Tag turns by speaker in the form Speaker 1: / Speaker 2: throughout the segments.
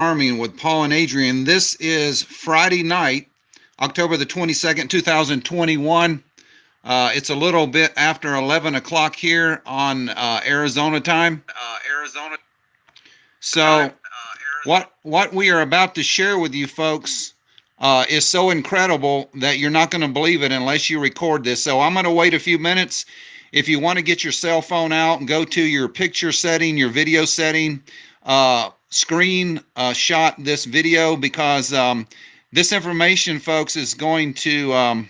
Speaker 1: Farming with Paul and Adrian. This is Friday night, October the 22nd, 2021. It's a little bit after 11 o'clock here on Arizona time. So what we are about to share with you folks is so incredible that you're not going to believe it unless you record this. So I'm going to wait a few minutes. If you want to get your cell phone out and go to your picture setting, your video setting, screen shot this video, because this information, folks, is going to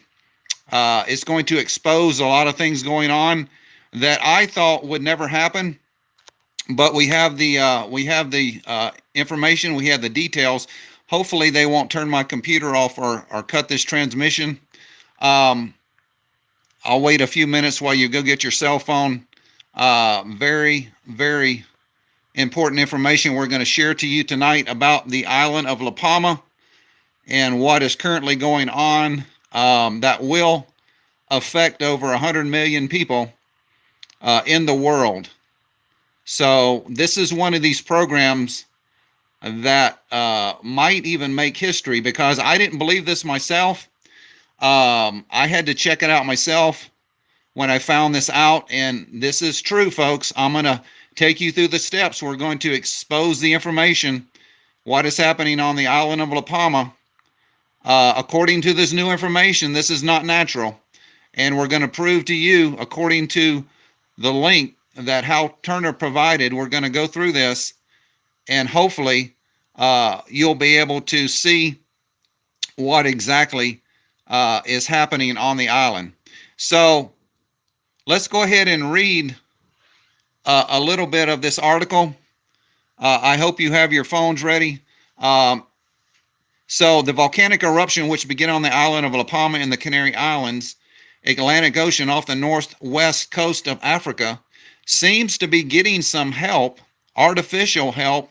Speaker 1: expose a lot of things going on that I thought would never happen. But we have the information, we have the details. Hopefully they won't turn my computer off or cut this transmission. I'll wait a few minutes while you go get your cell phone. Very, very important information we're going to share to you tonight about the island of La Palma and what is currently going on that will affect over 100 million people in the world. So this is one of these programs that might even make history, because I didn't believe this myself. I had to check it out myself when I found this out, and this is true, folks. I'm going to take you through the steps. We're going to expose the information, what is happening on the island of La Palma. According to this new information, this is not natural. And we're going to prove to you, according to the link that Hal Turner provided, we're going to go through this, and hopefully you'll be able to see what exactly is happening on the island. So let's go ahead and read a little bit of this article. I hope you have your phones ready. So the volcanic eruption, which began on the island of La Palma in the Canary Islands, Atlantic Ocean off the northwest coast of Africa, seems to be getting some help, artificial help,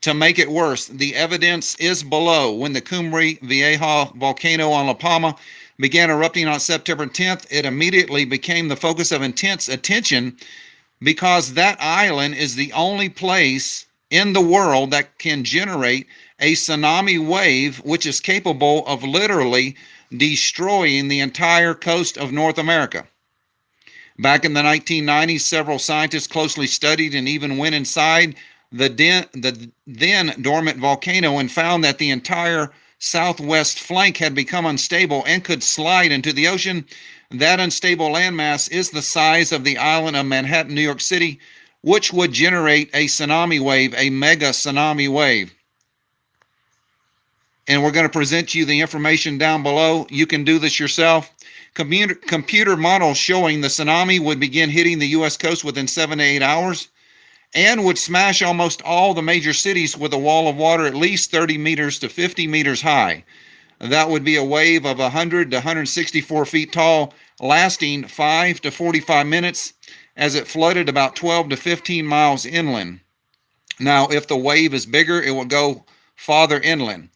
Speaker 1: to make it worse. The evidence is below. When the Cumbre Vieja volcano on La Palma began erupting on September 10th, it immediately became the focus of intense attention, because that island is the only place in the world that can generate a tsunami wave, which is capable of literally destroying the entire coast of North America. Back in the 1990s, several scientists closely studied and even went inside the then dormant volcano and found that the entire southwest flank had become unstable and could slide into the ocean. That unstable landmass is the size of the island of Manhattan, New York City, which would generate a tsunami wave, a mega tsunami wave. And we're going to present you the information down below. You can do this yourself. Computer models showing the tsunami would begin hitting the U.S. coast within 7 to 8 hours and would smash almost all the major cities with a wall of water at least 30 meters to 50 meters high. That would be a wave of 100 to 164 feet tall, lasting 5 to 45 minutes as it flooded about 12 to 15 miles inland. Now, if the wave is bigger, it will go farther inland.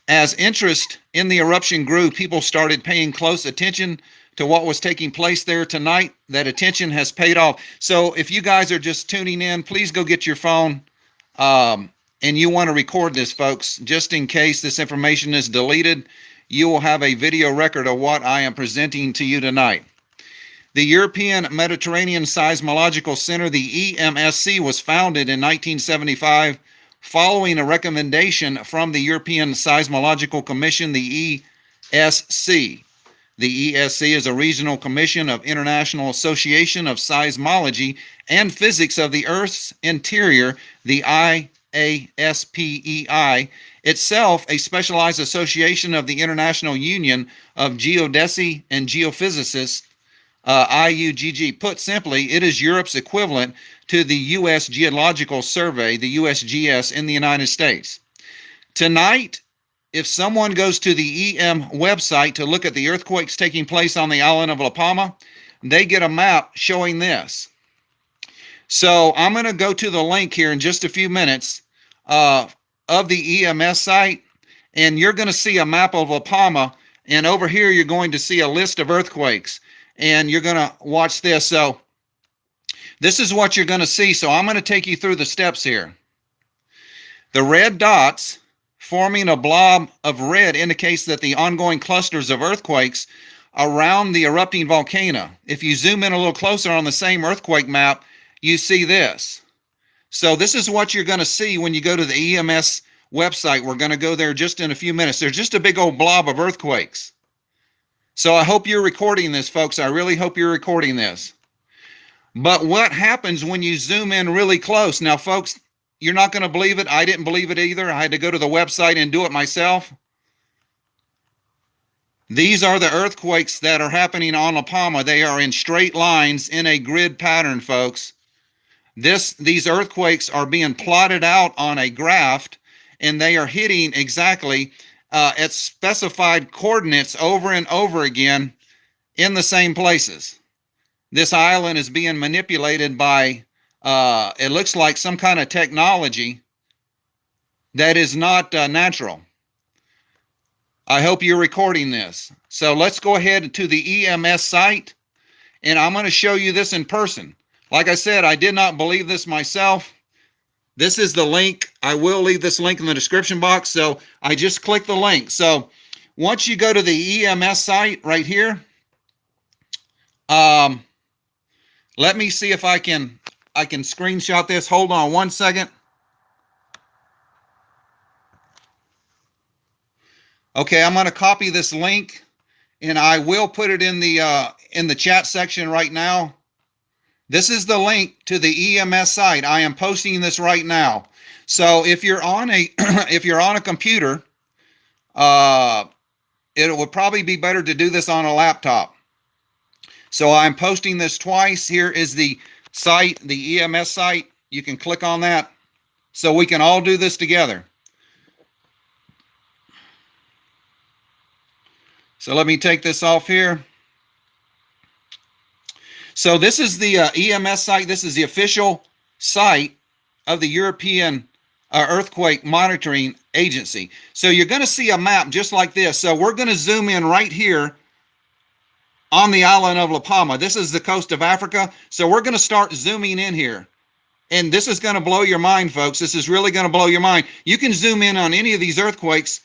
Speaker 1: As interest in the eruption grew, people started paying close attention to what was taking place there tonight. That attention has paid off. So if you guys are just tuning in, please go get your phone. And you want to record this, folks, just in case this information is deleted. You will have a video record of what I am presenting to you tonight. The European Mediterranean Seismological Center, the EMSC, was founded in 1975 following a recommendation from the European Seismological Commission, the ESC. The ESC is a regional commission of International Association of Seismology and Physics of the Earth's Interior, the IASPEI, itself a specialized association of the International Union of Geodesy and Geophysicists, IUGG. Put simply, it is Europe's equivalent to the U.S. Geological Survey, the USGS, in the United States. Tonight, if someone goes to the EM website to look at the earthquakes taking place on the island of La Palma, they get a map showing this. So I'm going to go to the link here in just a few minutes of the EMS site, and you're going to see a map of La Palma, and over here you're going to see a list of earthquakes, and you're going to watch this. So this is what you're going to see. So I'm going to take you through the steps here. The red dots forming a blob of red indicates that the ongoing clusters of earthquakes around the erupting volcano. If you zoom in a little closer on the same earthquake map, you see this. So this is what you're going to see when you go to the EMS website. We're going to go there just in a few minutes. There's just a big old blob of earthquakes. So I hope you're recording this, folks. I really hope you're recording this. But what happens when you zoom in really close? Now, folks, you're not going to believe it. I didn't believe it either. I had to go to the website and do it myself. These are the earthquakes that are happening on La Palma. They are in straight lines in a grid pattern, folks. These earthquakes are being plotted out on a graph, and they are hitting exactly at specified coordinates over and over again in the same places. This island is being manipulated by, it looks like some kind of technology that is not natural. I hope you're recording this. So let's go ahead to the EMS site, and I'm going to show you this in person. Like I said, I did not believe this myself. This is the link. I will leave this link in the description box. So I just clicked the link. So once you go to the EMS site right here, let me see if I can screenshot this. Hold on one second. Okay, I'm going to copy this link, and I will put it in the chat section right now. This is the link to the EMS site. I am posting this right now. So if you're on a if you're on a computer, it would probably be better to do this on a laptop. So I'm posting this twice. Here is the site, the EMS site. You can click on that so we can all do this together. So let me take this off here. So this is the EMS site. This is the official site of the European Earthquake Monitoring Agency. So you're going to see a map just like this. So we're going to zoom in right here on the island of La Palma. This is the coast of Africa. So we're going to start zooming in here. And this is going to blow your mind, folks. This is really going to blow your mind. You can zoom in on any of these earthquakes,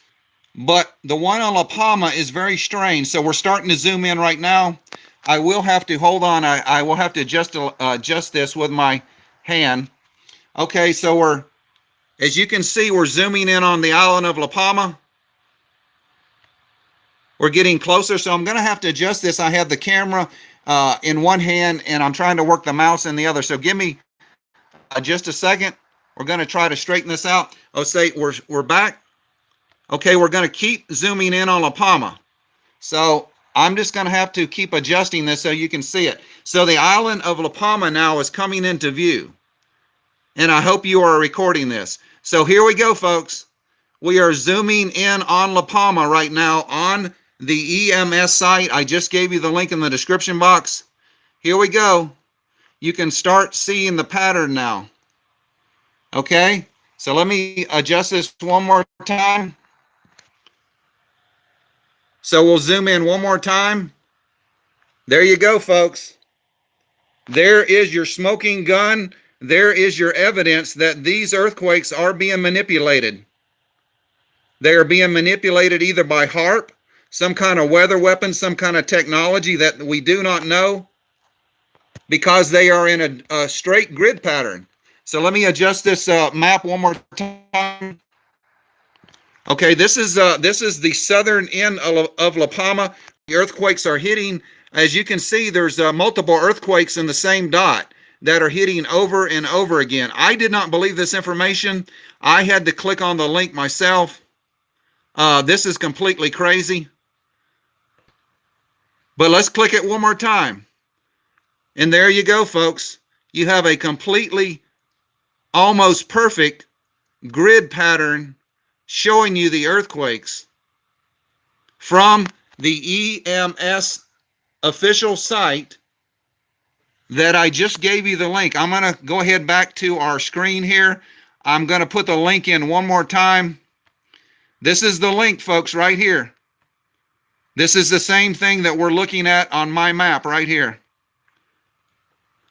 Speaker 1: but the one on La Palma is very strange. So we're starting to zoom in right now. I will have to, hold on, I will have to adjust this with my hand. Okay, so as you can see, we're zooming in on the island of La Palma. We're getting closer, so I'm going to have to adjust this. I have the camera in one hand, and I'm trying to work the mouse in the other. So give me just a second. We're going to try to straighten this out. Oh, say we're back. Okay, we're going to keep zooming in on La Palma. So I'm just going to have to keep adjusting this so you can see it. So the island of La Palma now is coming into view. And I hope you are recording this. So here we go, folks. We are zooming in on La Palma right now on the EMS site. I just gave you the link in the description box. Here we go. You can start seeing the pattern now. Okay, so let me adjust this one more time. So we'll zoom in one more time. There you go, folks. There is your smoking gun. There is your evidence that these earthquakes are being manipulated. They are being manipulated either by HARP, some kind of weather weapon, some kind of technology that we do not know, because they are in a straight grid pattern. So let me adjust this map one more time. Okay, this is the southern end of La Palma. The earthquakes are hitting. As you can see, there's multiple earthquakes in the same dot that are hitting over and over again. I did not believe this information. I had to click on the link myself. This is completely crazy. But let's click it one more time. And there you go, folks. You have a completely, almost perfect grid pattern showing you the earthquakes from the EMS official site that I just gave you the link. I'm going to go ahead back to our screen here. I'm going to put the link in one more time. This is the link, folks, right here. This is the same thing that we're looking at on my map right here.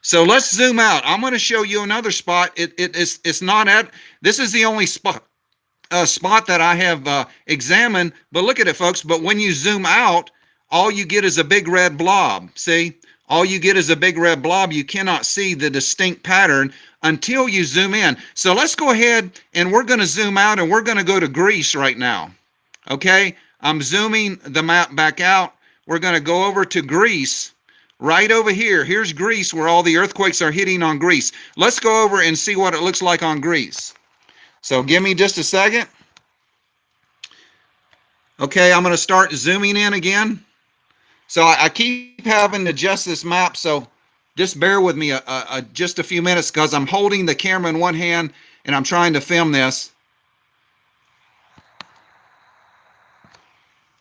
Speaker 1: So let's zoom out. I'm going to show you another spot. It's not at, this is the only spot spot that I have examined, but look at it, folks. But when you zoom out, all you get is a big red blob. See, all you get is a big red blob. You cannot see the distinct pattern until you zoom in. So let's go ahead and we're going to zoom out and we're going to go to Greece right now. Okay, I'm zooming the map back out. We're going to go over to Greece. Right over here. Here's Greece, where all the earthquakes are hitting on Greece. Let's go over and see what it looks like on Greece. So give me just a second. Okay, I'm going to start zooming in again. So I keep having to adjust this map, so just bear with me just a few minutes because I'm holding the camera in one hand and I'm trying to film this.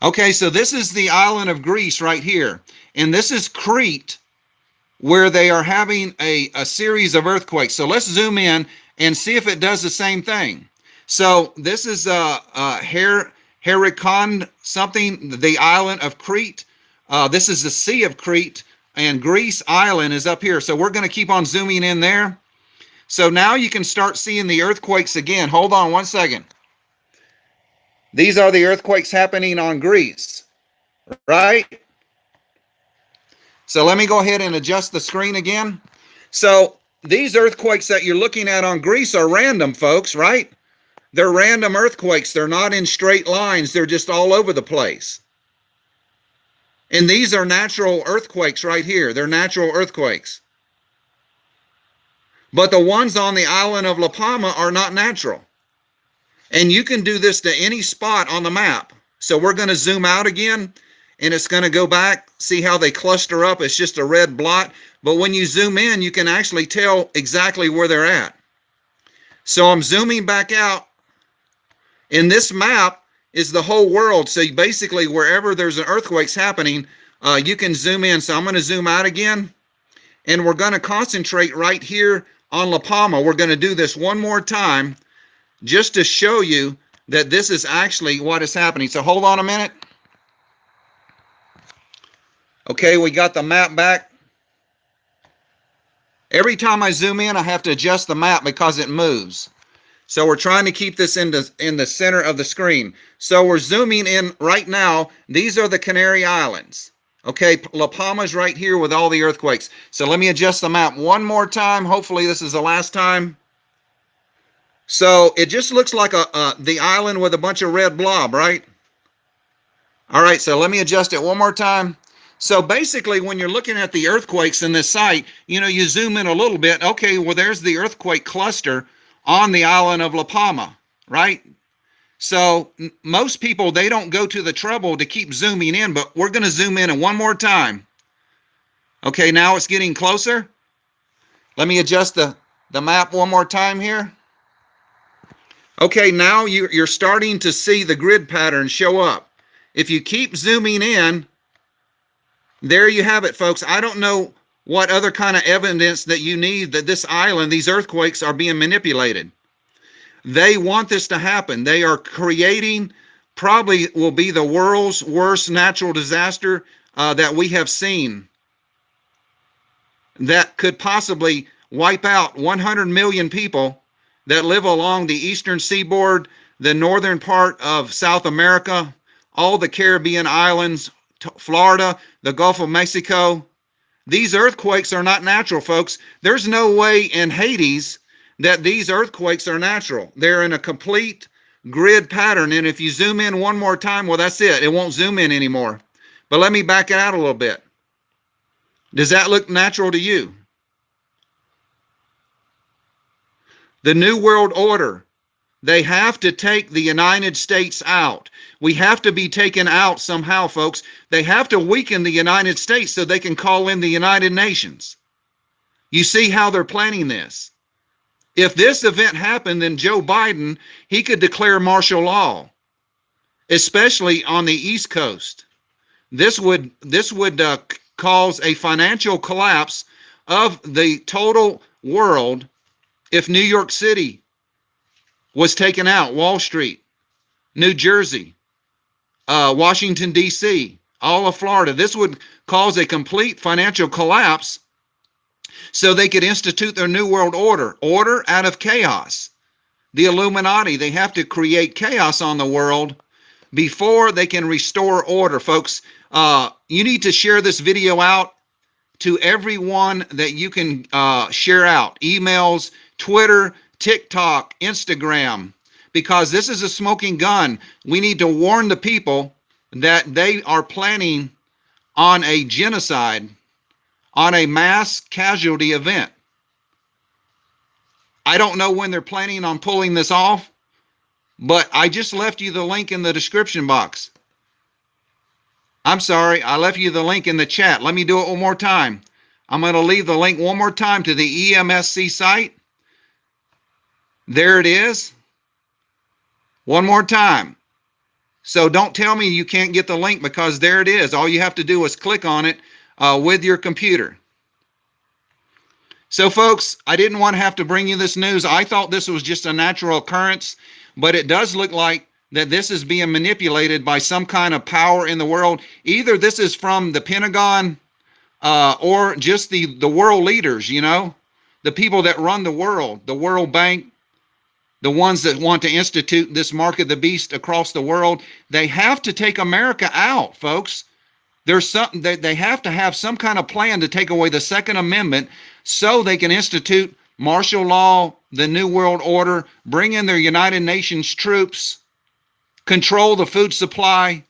Speaker 1: Okay, so this is the island of Greece right here. And this is Crete, where they are having a series of earthquakes. So let's zoom in and see if it does the same thing. So this is Herikon something, the island of Crete. This is the Sea of Crete, and Greece Island is up here. So we're going to keep on zooming in there. So now you can start seeing the earthquakes again. Hold on one second. These are the earthquakes happening on Greece, right? So let me go ahead and adjust the screen again. So these earthquakes that you're looking at on Greece are random, folks, right? They're random earthquakes. They're not in straight lines. They're just all over the place. And these are natural earthquakes right here. They're natural earthquakes. But the ones on the island of La Palma are not natural. And you can do this to any spot on the map. So we're going to zoom out again, and it's going to go back. See how they cluster up? It's just a red blot. But when you zoom in, you can actually tell exactly where they're at. So I'm zooming back out. In this map is the whole world. So basically, wherever there's an earthquake's happening, you can zoom in. So I'm going to zoom out again. And we're going to concentrate right here on La Palma. We're going to do this one more time, just to show you that this is actually what is happening. So hold on a minute. Okay, we got the map back. Every time I zoom in, I have to adjust the map because it moves. So we're trying to keep this in the center of the screen. So we're zooming in right now. These are the Canary Islands. Okay, La Palma's right here with all the earthquakes. So let me adjust the map one more time. Hopefully this is the last time. So it just looks like the island with a bunch of red blob, right? All right, so let me adjust it one more time. So basically, when you're looking at the earthquakes in this site, you know, you zoom in a little bit. Okay, well, there's the earthquake cluster on the island of La Palma, right? So most people, they don't go to the trouble to keep zooming in, but we're going to zoom in one more time. Okay, now it's getting closer. Let me adjust the map one more time here. Okay, now you're starting to see the grid pattern show up. If you keep zooming in, there you have it, folks. I don't know what other kind of evidence that you need that this island, these earthquakes, are being manipulated. They want this to happen. They are creating, probably will be the world's worst natural disaster that we have seen, that could possibly wipe out 100 million people that live along the eastern seaboard, the northern part of South America, all the Caribbean islands, Florida, the Gulf of Mexico. These earthquakes are not natural, folks. There's no way in Hades that these earthquakes are natural. They're in a complete grid pattern. And if you zoom in one more time, well, that's it. It won't zoom in anymore. But let me back it out a little bit. Does that look natural to you? The New World Order, they have to take the United States out. We have to be taken out somehow, folks. They have to weaken the United States so they can call in the United Nations. You see how they're planning this. If this event happened, then Joe Biden, he could declare martial law, especially on the East Coast. This would cause a financial collapse of the total world if New York City was taken out, Wall Street, New Jersey, Washington, D.C., all of Florida. This would cause a complete financial collapse so they could institute their New World Order out of chaos. the Illuminati. They have to create chaos on the world before they can restore order, folks. You need to share this video out to everyone that you can share out. Emails, Twitter, TikTok, Instagram, because this is a smoking gun. We need to warn the people that they are planning on a genocide, on a mass casualty event. I don't know when they're planning on pulling this off, but I just left you the link in the description box. I'm sorry, I left you the link in the chat. Let me do it one more time. I'm going to leave the link one more time to the EMSC site. There it is. One more time. So don't tell me you can't get the link, because there it is. All you have to do is click on it with your computer. So folks, I didn't want to have to bring you this news. I thought this was just a natural occurrence, but it does look like that this is being manipulated by some kind of power in the world. Either this is from the Pentagon or just the world leaders, you know, the people that run the World Bank, the ones that want to institute this mark of the beast across the world. They have to take America out, folks. There's something that they have to have some kind of plan to take away the Second Amendment so they can institute martial law, the New World Order, bring in their United Nations troops, control the food supply.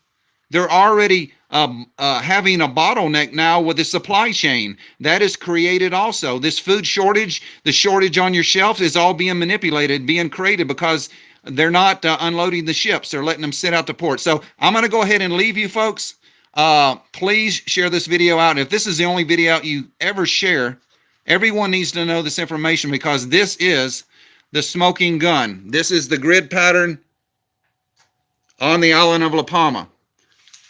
Speaker 1: They're already having a bottleneck now with the supply chain. That is created also. This food shortage, the shortage on your shelf is all being manipulated, being created because they're not unloading the ships. They're letting them sit out the port. So I'm going to go ahead and leave you folks. Please share this video out. If this is the only video you ever share, everyone needs to know this information, because this is the smoking gun. This is the grid pattern on the island of La Palma.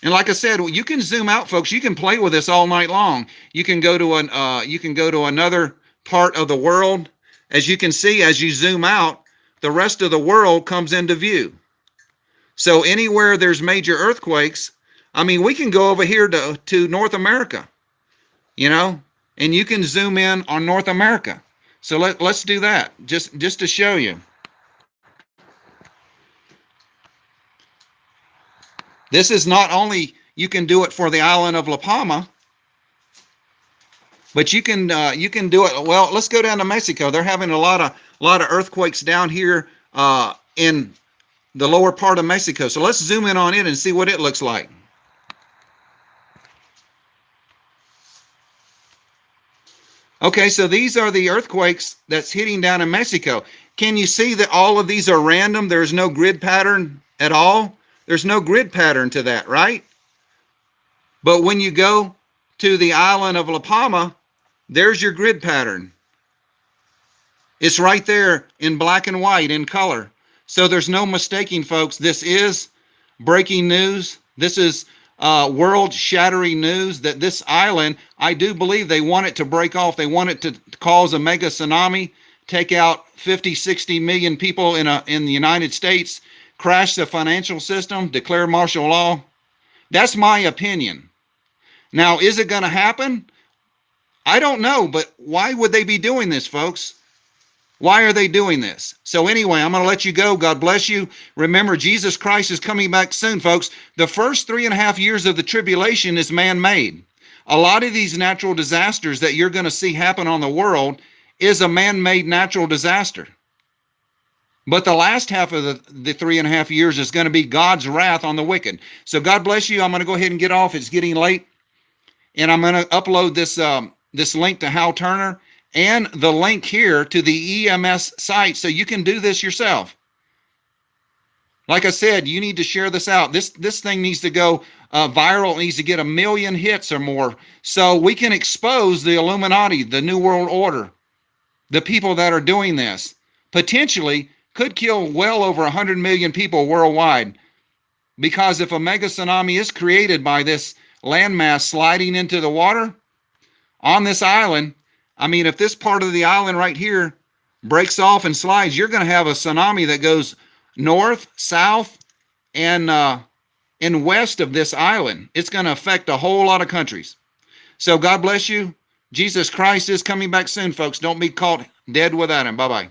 Speaker 1: And like I said, you can zoom out, folks. You can play with this all night long. You can go to another part of the world. As you can see, as you zoom out, the rest of the world comes into view. So anywhere there's major earthquakes, I mean, we can go over here to North America, you know, and you can zoom in on North America. So let's do that just to show you. This is not only, you can do it for the island of La Palma, but you can do it. Well, let's go down to Mexico. They're having a lot of earthquakes down here in the lower part of Mexico. So let's zoom in on it and see what it looks like. Okay, so these are the earthquakes that's hitting down in Mexico. Can you see that all of these are random? There's no grid pattern at all. There's no grid pattern to that, right? But when you go to the island of La Palma, there's your grid pattern. It's right there in black and white in color. So there's no mistaking, folks. This is breaking news. This is world-shattering news that this island, I do believe they want it to break off. They want it to cause a mega tsunami, take out 50, 60 million people in the United States, crash the financial system, declare martial law. That's my opinion. Now, is it going to happen? I don't know, but why would they be doing this, folks? Why are they doing this? So anyway, I'm going to let you go. God bless you. Remember, Jesus Christ is coming back soon, folks. The first 3.5 years of the tribulation is man-made. A lot of these natural disasters that you're going to see happen on the world is a man-made natural disaster. But the last half of the 3.5 years is going to be God's wrath on the wicked. So God bless you. I'm going to go ahead and get off. It's getting late. And I'm going to upload this link to Hal Turner and the link here to the EMS site so you can do this yourself. Like I said, you need to share this out. This thing needs to go viral. It needs to get 1 million hits or more so we can expose the Illuminati, the New World Order, the people that are doing this. Potentially could kill well over 100 million people worldwide, because if a mega tsunami is created by this landmass sliding into the water on this island, I mean, if this part of the island right here breaks off and slides, you're going to have a tsunami that goes north, south, and west of this island. It's going to affect a whole lot of countries. So God bless you. Jesus Christ is coming back soon, folks. Don't be caught dead without him. Bye-bye.